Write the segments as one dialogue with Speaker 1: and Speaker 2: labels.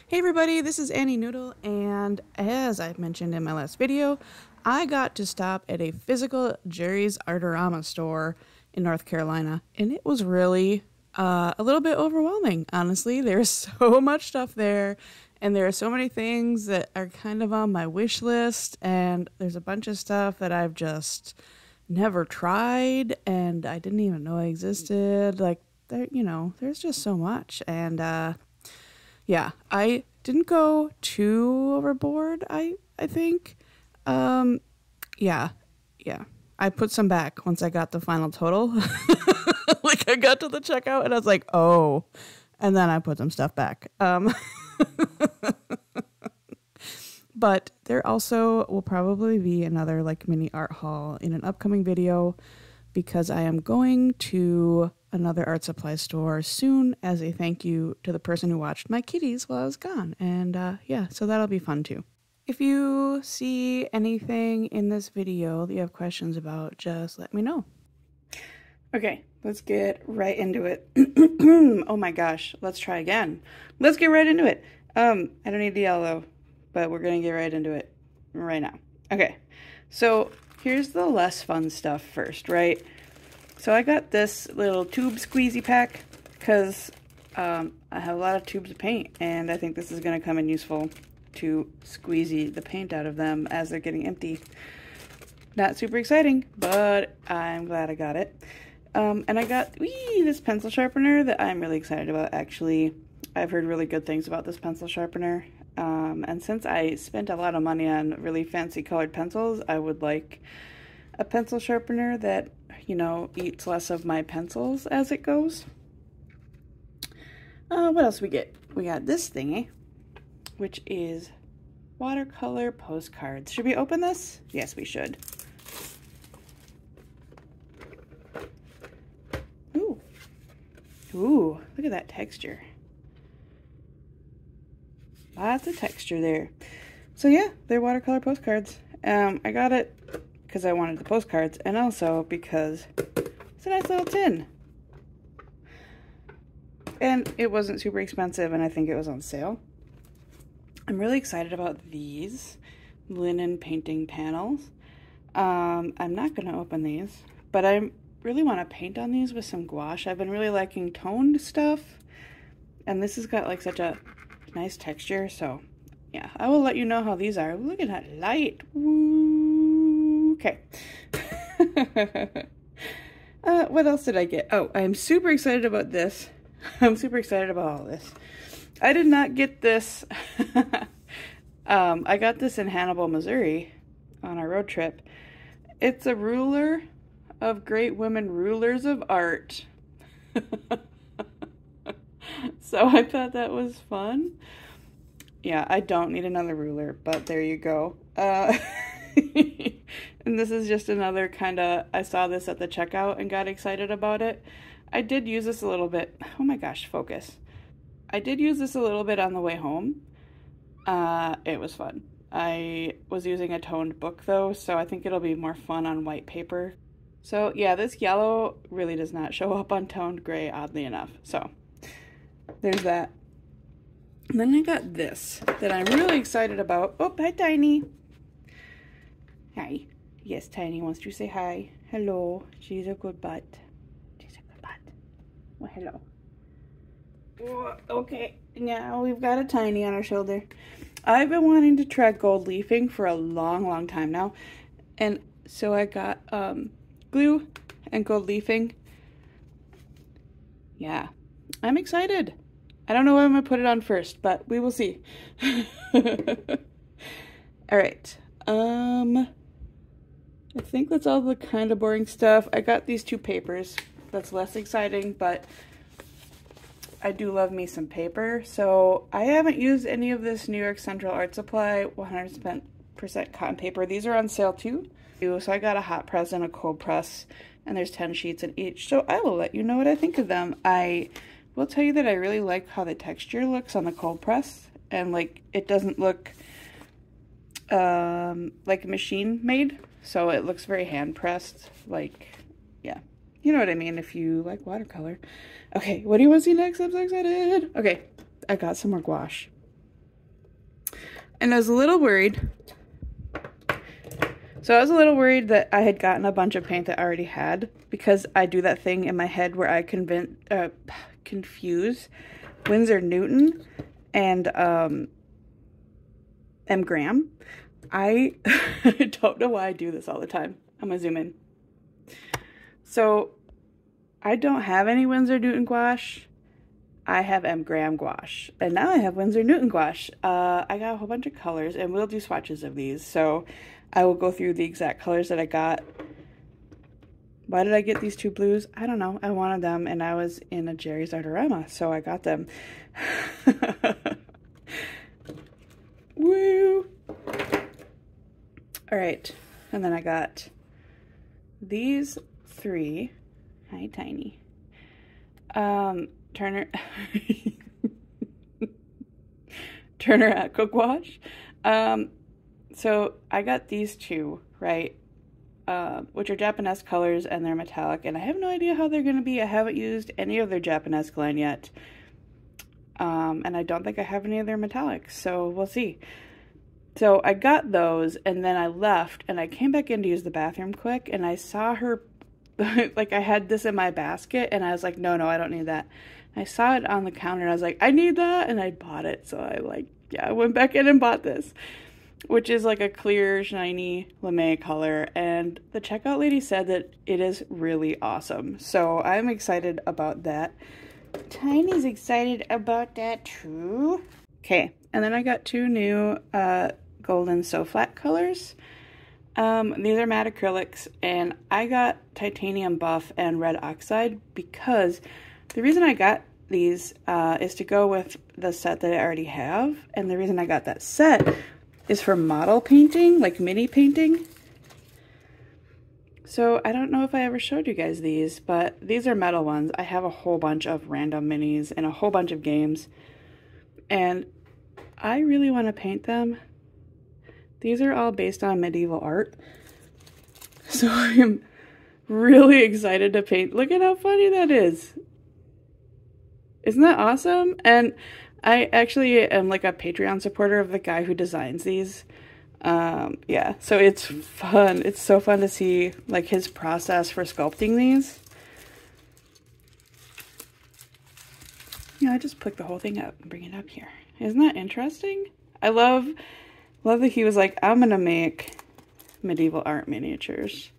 Speaker 1: Hey everybody, this is Annie Noodle, and as I mentioned in my last video, I got to stop at a physical Jerry's Artarama store in North Carolina, and it was really a little bit overwhelming, honestly. There's so much stuff there, and there are so many things that are kind of on my wish list, and there's a bunch of stuff that I've just never tried, and I didn't even know existed. Like, there's just so much, and yeah, I didn't go too overboard, I think. Yeah, yeah. I put some back once I got the final total. Like, I got to the checkout and I was like, oh, and then I put some stuff back. But there also will probably be another like mini art haul in an upcoming video because I am going to another art supply store soon as a thank you to the person who watched my kitties while I was gone. And yeah, so that'll be fun too. If you see anything in this video that you have questions about, just let me know. Okay, let's get right into it. Oh my gosh, let's try again. Let's get right into it. I don't need the yellow, but we're gonna get right into it right now. Okay, so here's the less fun stuff first, right? So I got this little tube squeezy pack because I have a lot of tubes of paint, and I think this is going to come in useful to squeezy the paint out of them as they're getting empty. Not super exciting, but I'm glad I got it. And I got this pencil sharpener that I'm really excited about, actually. I've heard really good things about this pencil sharpener. And since I spent a lot of money on really fancy colored pencils, I would like a pencil sharpener that, you know, eats less of my pencils as it goes. What else we get? We got this thingy, which is watercolor postcards. Should we open this? Yes, we should. Ooh. Ooh, look at that texture. Lots of texture there. So yeah, they're watercolor postcards. I got it because I wanted the postcards, and also because it's a nice little tin. And it wasn't super expensive, and I think it was on sale. I'm really excited about these linen painting panels. I'm not going to open these, but I really want to paint on these with some gouache. I've been really liking toned stuff, and this has got like such a nice texture, so yeah, I will let you know how these are. Look at that light. Woo. Okay. What else did I get? Oh, I'm super excited about this. I'm super excited about all this. I did not get this. I got this in Hannibal, Missouri on our road trip. It's a ruler of great women rulers of art. So I thought that was fun. Yeah, I don't need another ruler, but there you go. And this is just another kind of, I saw this at the checkout and got excited about it. I did use this a little bit. Oh my gosh, focus. I did use this a little bit on the way home. It was fun. I was using a toned book though, so I think it'll be more fun on white paper. So yeah, this yellow really does not show up on toned gray, oddly enough. So there's that. And then I got this that I'm really excited about. Oh, hi, Tiny. Hi. Yes, Tiny wants to say hi. Hello. She's a good butt. She's a good butt. Well, hello. Oh, okay, now we've got a Tiny on our shoulder. I've been wanting to try gold leafing for a long time now. And so I got glue and gold leafing. Yeah, I'm excited. I don't know where I'm going to put it on first, but we will see. All right. I think that's all the kind of boring stuff. I got these two papers. That's less exciting, but I do love me some paper. So I haven't used any of this New York Central Art Supply 100% cotton paper. These are on sale too. So I got a hot press and a cold press, and there's 10 sheets in each. So I will let you know what I think of them. I will tell you that I really like how the texture looks on the cold press, and like it doesn't look like machine made, so it looks very hand pressed. Like, yeah, you know what I mean if you like watercolor. Okay, what do you want to see next? I'm so excited. Okay, I got some more gouache. And I was a little worried. So I was a little worried that I had gotten a bunch of paint that I already had, because I do that thing in my head where I confuse Winsor Newton and M. Graham. I don't know why I do this all the time. I'm gonna zoom in. So I don't have any Winsor Newton gouache. I have M. Graham gouache, and now I have Winsor Newton gouache. I got a whole bunch of colors, and we'll do swatches of these. So I will go through the exact colors that I got. Why did I get these two blues? I don't know. I wanted them, and I was in a Jerry's Artarama, so I got them. Woo! All right, and then I got these three. Hi, Tiny. Turner Aqua Gouache. So I got these two, right? Which are Japanese colors, and they're metallic, and I have no idea how they're going to be. I haven't used any of their Japanese line yet. And I don't think I have any of their metallics, so we'll see. So I got those, and then I left, and I came back in to use the bathroom quick, and I saw her, like I had this in my basket, and I was like, no, I don't need that. I saw it on the counter, and I was like, I need that, and I bought it. So I went back in and bought this, which is like a clear, shiny lame color, and the checkout lady said that it is really awesome. So I'm excited about that. Tiny's excited about that too. Okay, and then I got two new golden So Flat colors. These are matte acrylics, and I got titanium buff and red oxide because the reason I got these is to go with the set that I already have, and the reason I got that set is for model painting, like mini painting. So I don't know if I ever showed you guys these, but these are metal ones. I have a whole bunch of random minis and a whole bunch of games, and I really want to paint them. These are all based on medieval art, so I am really excited to paint. Look at how funny that is. Isn't that awesome? And I actually am like a Patreon supporter of the guy who designs these. Yeah, so it's fun. It's so fun to see like his process for sculpting these. Yeah, I just pick the whole thing up and bring it up here. Isn't that interesting? I love that he was like, I'm gonna make medieval art miniatures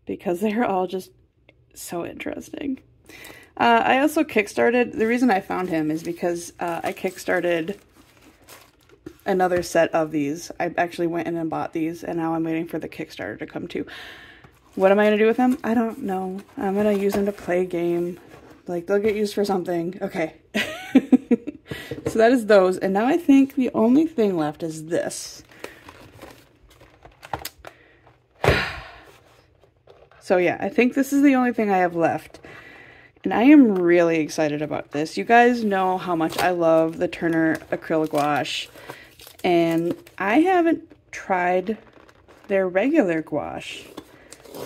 Speaker 1: because they're all just so interesting. I also kickstarted, the reason I found him is because I kickstarted another set of these. I actually went in and bought these, and now I'm waiting for the Kickstarter to come too. What am I going to do with them? I don't know. I'm going to use them to play a game. Like, they'll get used for something. Okay. So that is those. And now I think the only thing left is this. So yeah, I think this is the only thing I have left. And I am really excited about this. You guys know how much I love the Turner acrylic gouache. And I haven't tried their regular gouache.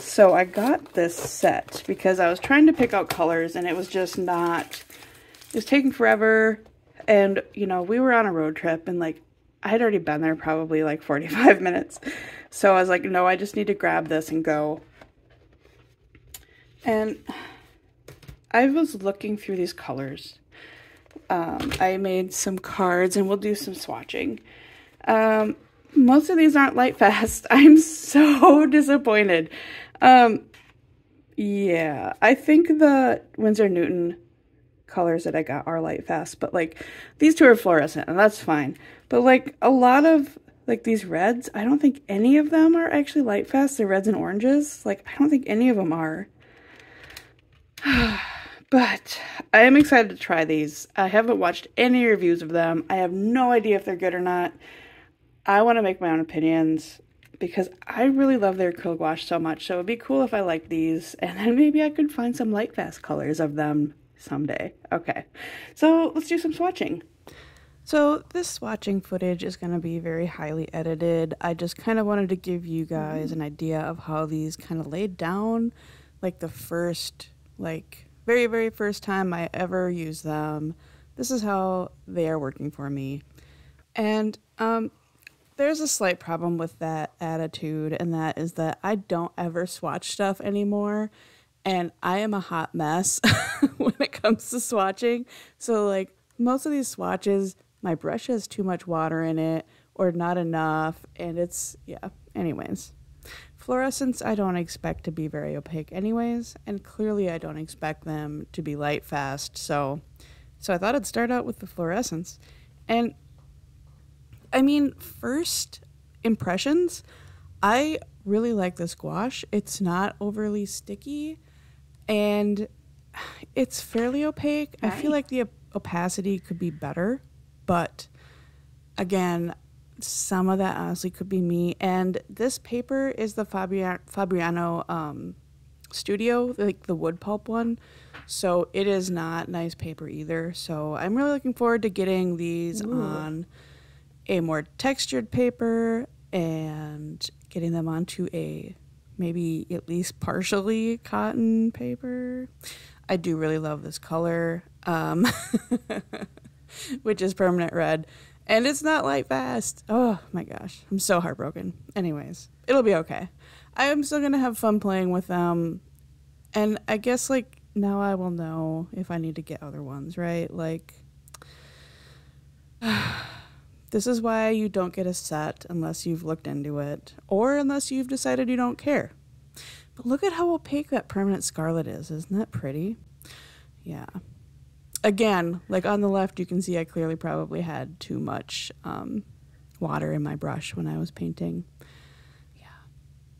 Speaker 1: So I got this set because I was trying to pick out colors and it was just not, it was taking forever. And, you know, we were on a road trip and like, I had already been there probably like 45 minutes. So I was like, no, I just need to grab this and go. And I was looking through these colors. I made some cards and we'll do some swatching. Most of these aren't light fast. I'm so disappointed. Yeah, I think the Winsor Newton colors that I got are light fast, but like these two are fluorescent and that's fine. But like a lot of like these reds, I don't think any of them are actually light fast. The reds and oranges, like I don't think any of them are. But I am excited to try these. I haven't watched any reviews of them. I have no idea if they're good or not. I want to make my own opinions because I really love their acrylic gouache so much. So it would be cool if I liked these, and then maybe I could find some light fast colors of them someday. Okay, so let's do some swatching. So this swatching footage is going to be very highly edited. I just kind of wanted to give you guys an idea of how these kind of laid down, like the first, like very, very first time I ever used them. This is how they are working for me. And there's a slight problem with that attitude, and that is that I don't ever swatch stuff anymore, and I am a hot mess when it comes to swatching. So like most of these swatches, my brush has too much water in it or not enough, and it's, yeah, anyways. Fluorescents I don't expect to be very opaque anyways, and clearly I don't expect them to be light fast, so I thought I'd start out with the fluorescents. And I mean, first impressions, I really like this gouache. It's not overly sticky, and it's fairly opaque. I feel like the opacity could be better, but again, some of that honestly could be me. And this paper is the Fabriano Studio, like the wood pulp one. So it is not nice paper either. So I'm really looking forward to getting these on a more textured paper and getting them onto a maybe at least partially cotton paper. I do really love this color, which is permanent red. And it's not light fast. Oh my gosh, I'm so heartbroken. Anyways, it'll be okay. I am still going to have fun playing with them. And I guess like now I will know if I need to get other ones, right? Like, this is why you don't get a set unless you've looked into it or unless you've decided you don't care. But look at how opaque that permanent scarlet is. Isn't that pretty? Yeah. Again, like on the left, you can see I clearly probably had too much water in my brush when I was painting. Yeah.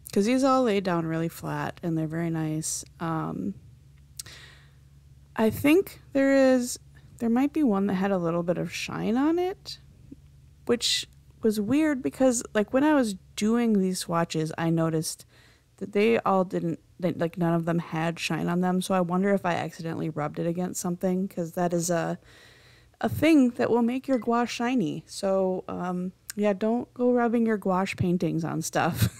Speaker 1: Because these all lay down really flat and they're very nice. I think there might be one that had a little bit of shine on it, which was weird because like when I was doing these swatches, I noticed that they all didn't, like none of them had shine on them. So I wonder if I accidentally rubbed it against something, because that is a thing that will make your gouache shiny. So yeah, don't go rubbing your gouache paintings on stuff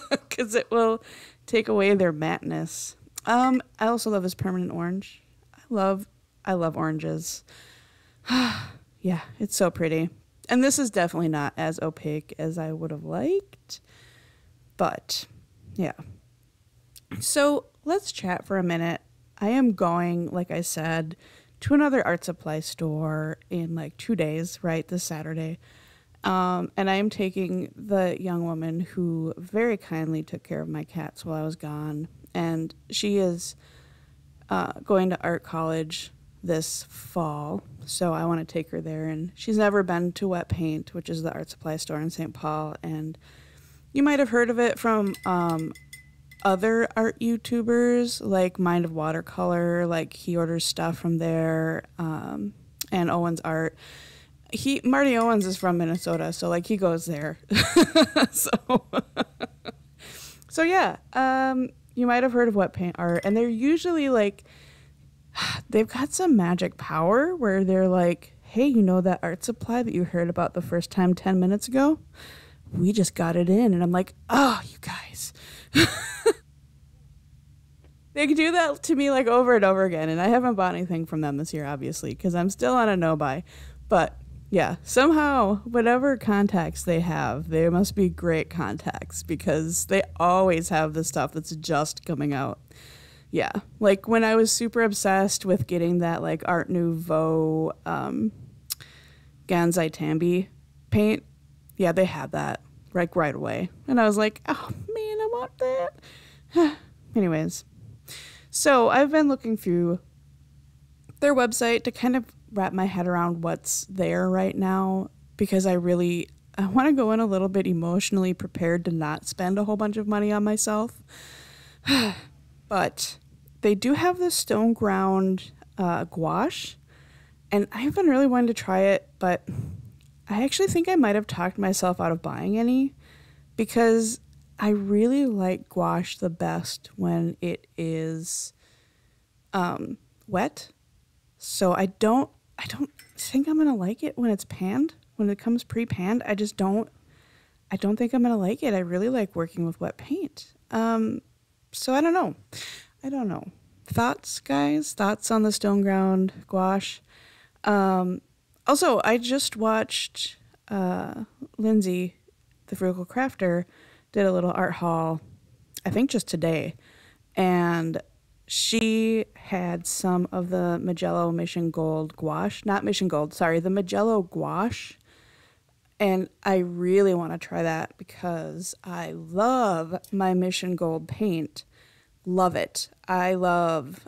Speaker 1: because it will take away their matteness. I also love this permanent orange. I love oranges. Yeah, it's so pretty. And this is definitely not as opaque as I would have liked, but yeah. So let's chat for a minute. I am going, like I said, to another art supply store in like 2 days, right? This Saturday. And I am taking the young woman who very kindly took care of my cats while I was gone. And she is going to art college this fall, so I want to take her there. And she's never been to Wet Paint, which is the art supply store in St. Paul, and you might have heard of it from other art YouTubers like Mind of Watercolor. Like he orders stuff from there, and Owen's Art. Marty Owens is from Minnesota, so like he goes there. so yeah, you might have heard of Wet Paint Art, and they're usually like, they've got some magic power where they're like, hey, you know that art supply that you heard about the first time 10 minutes ago? We just got it in. And I'm like, oh, you guys. They can do that to me like over and over again. And I haven't bought anything from them this year, obviously, because I'm still on a no-buy. But yeah, somehow, whatever contacts they have, they must be great contacts because they always have the stuff that's just coming out. Yeah, like when I was super obsessed with getting that like Art Nouveau Gansai Tambi paint, yeah, they had that like right away. And I was like, oh man, I want that. Anyways, so I've been looking through their website to kind of wrap my head around what's there right now, because I want to go in a little bit emotionally prepared to not spend a whole bunch of money on myself. But they do have the stone ground gouache, and I've been really wanting to try it, but I actually think I might have talked myself out of buying any, because I really like gouache the best when it is wet. So I don't think I'm gonna like it when it's panned. When it comes pre-panned, I don't think I'm gonna like it. I really like working with wet paint. So I don't know. Thoughts, guys? Thoughts on the stone ground gouache? Also, I just watched Lindsay, the Frugal Crafter, did a little art haul, I think just today, and she had some of the Magello Mission Gold gouache, not Mission Gold, sorry, the Magello gouache, and I really want to try that because I love my Mission Gold paint. Love it. I love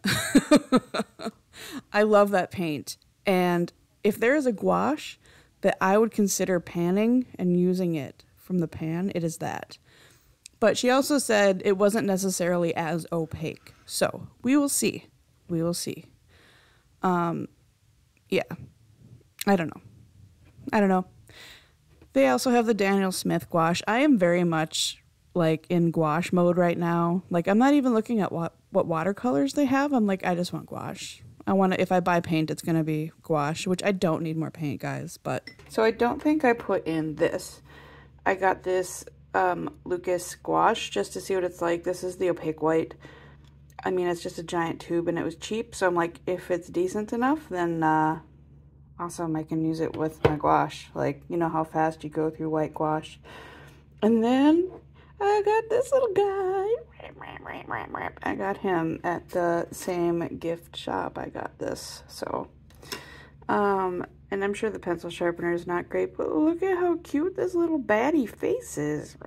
Speaker 1: I love that paint. And if there is a gouache that I would consider panning and using it from the pan, it is that. But she also said it wasn't necessarily as opaque. So we will see. We will see. Yeah. I don't know. They also have the Daniel Smith gouache. I am very much like in gouache mode right now. Like I'm not even looking at what watercolors they have. I'm like, I just want gouache. I want to, if I buy paint, it's going to be gouache, which I don't need more paint, guys. But so I don't think I put in this. I got this Lucas gouache just to see what it's like. This is the opaque white. I mean, it's just a giant tube and it was cheap. So I'm like, if it's decent enough, then awesome, I can use it with my gouache. Like, you know how fast you go through white gouache. And then I got this little guy. I got him at the same gift shop I got this. So, and I'm sure the pencil sharpener is not great, but look at how cute this little baddie face is.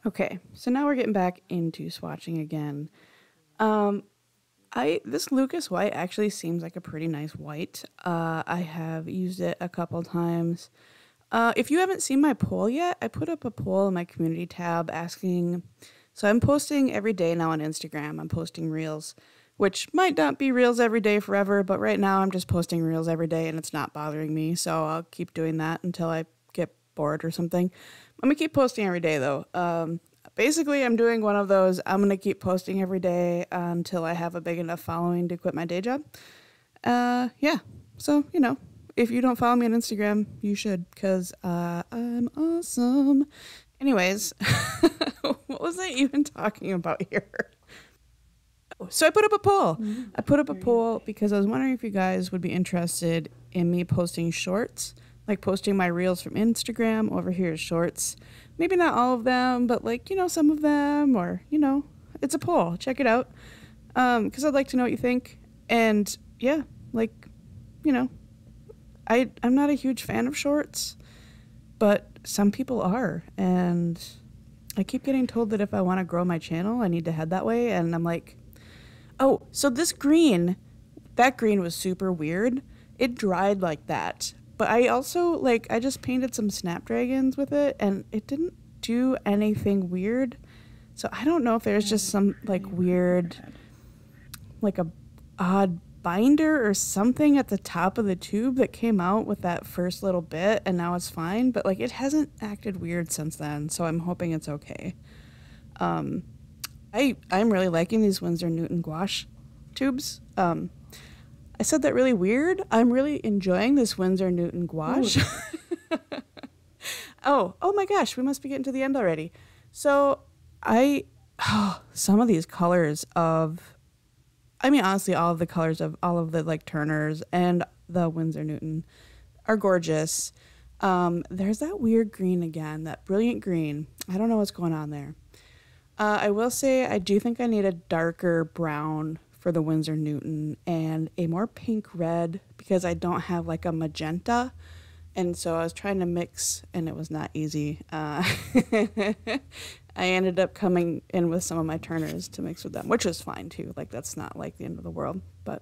Speaker 1: Okay, so now we're getting back into swatching again. This Lucas white actually seems like a pretty nice white. I have used it a couple times. If you haven't seen my poll yet, I put up a poll in my community tab asking, so I'm posting every day now on Instagram. I'm posting reels, which might not be reels every day forever, but right now I'm just posting reels every day and it's not bothering me. So I'll keep doing that until I get bored or something. I'm gonna keep posting every day though. Basically I'm doing one of those, I'm gonna keep posting every day until I have a big enough following to quit my day job. Yeah, so, you know. If you don't follow me on Instagram, you should, because I'm awesome. Anyways, what was I even talking about here? So I put up a poll. I put up a poll because I was wondering if you guys would be interested in me posting shorts, like posting my reels from Instagram over here as shorts. Maybe not all of them, but like, you know, some of them, or, you know, it's a poll. Check it out. Because I'd like to know what you think. And yeah, like, you know, I'm not a huge fan of shorts, but some people are, and I keep getting told that if I want to grow my channel, I need to head that way, and I'm like, oh, so this green, that green was super weird. It dried like that, but I also, like, I just painted some snapdragons with it, and it didn't do anything weird, so I don't know if there's just some, like, weird, like, a odd binder or something at the top of the tube that came out with that first little bit, and now it's fine, but like it hasn't acted weird since then, so I'm hoping it's okay. I'm really liking these Winsor Newton gouache tubes. I said that really weird. I'm really enjoying this Winsor Newton gouache. oh my gosh, we must be getting to the end already. So some of these colors of, I mean, honestly, all of the colors of all of the, like, Turners and the Winsor Newton are gorgeous. There's that weird green again, that brilliant green. I don't know what's going on there. I will say I do think I need a darker brown for the Winsor Newton and a more pink red because I don't have, like, a magenta. And so I was trying to mix, and it was not easy. I ended up coming in with some of my Turners to mix with them, which was fine too. Like, that's not like the end of the world. But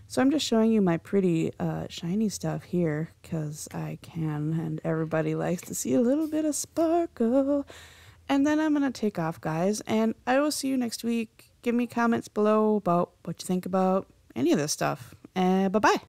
Speaker 1: so I'm just showing you my pretty shiny stuff here because I can, and everybody likes to see a little bit of sparkle. And then I'm going to take off, guys, and I will see you next week. Give me comments below about what you think about any of this stuff. Bye-bye.